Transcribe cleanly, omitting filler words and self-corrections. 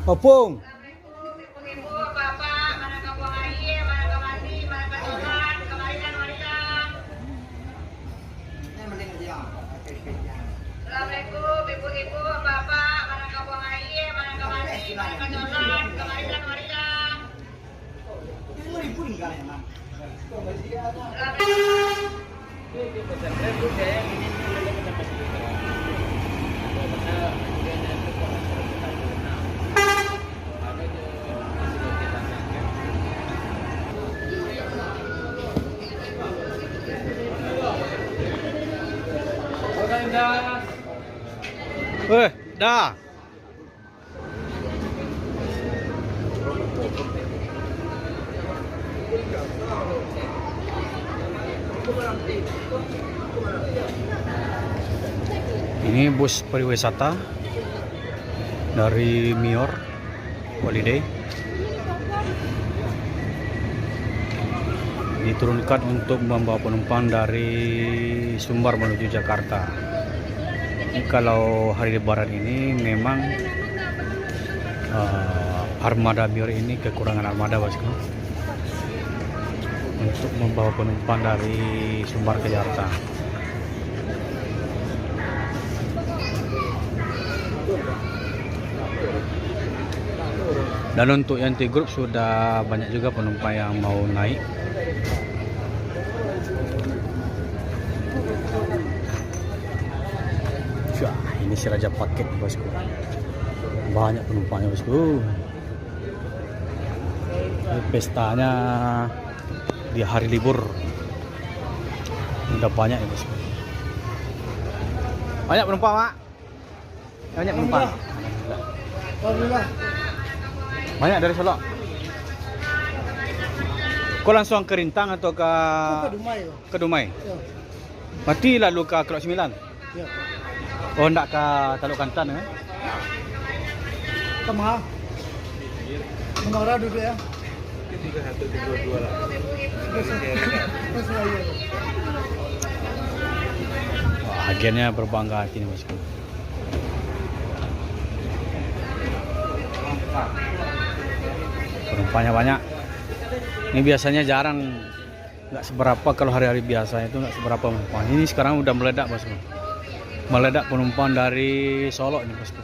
Opung. Ibu-ibu, bapak, mana ke buang air, mana ke mandi, mana ke sholat, kembalikan wanita. Assalamualaikum, ibu-ibu, bapak, mana ke buang air, mana ke mandi, mana ke sholat, kembalikan wanita. Dah. Ini bus pariwisata dari Mior Holiday. Diturunkan untuk membawa penumpang dari Sumbar menuju Jakarta. Ini kalau hari Lebaran ini memang armada Mior ini kekurangan armada, bosku, untuk membawa penumpang dari Sumbar ke Jakarta. Dan untuk yang T-Group sudah banyak juga penumpang yang mau naik. Wah, ini si Raja Paket, bosku. Banyak penumpangnya, bosku. Ini pestanya di hari libur. Udah banyak ya, bosku. Banyak penumpang, Pak. Banyak penumpang. Alhamdulillah. Banyak dari Solo. Kau langsung ke Rintang atau ke Dumai. ke Dumai? Ya. Mati lalu ke Krok 9. Ya. Oh, enggak ke Taluk Kantan ya? Kemah. Menara duduk ya. 3122 lah. Wah, agennya berbangga hati nih, bosku. Penumpangnya banyak. Ini biasanya jarang, nggak seberapa kalau hari-hari biasa itu nggak seberapa penumpang. Ini sekarang udah meledak, bosku. Meledak penumpang dari Solo ini, bosku.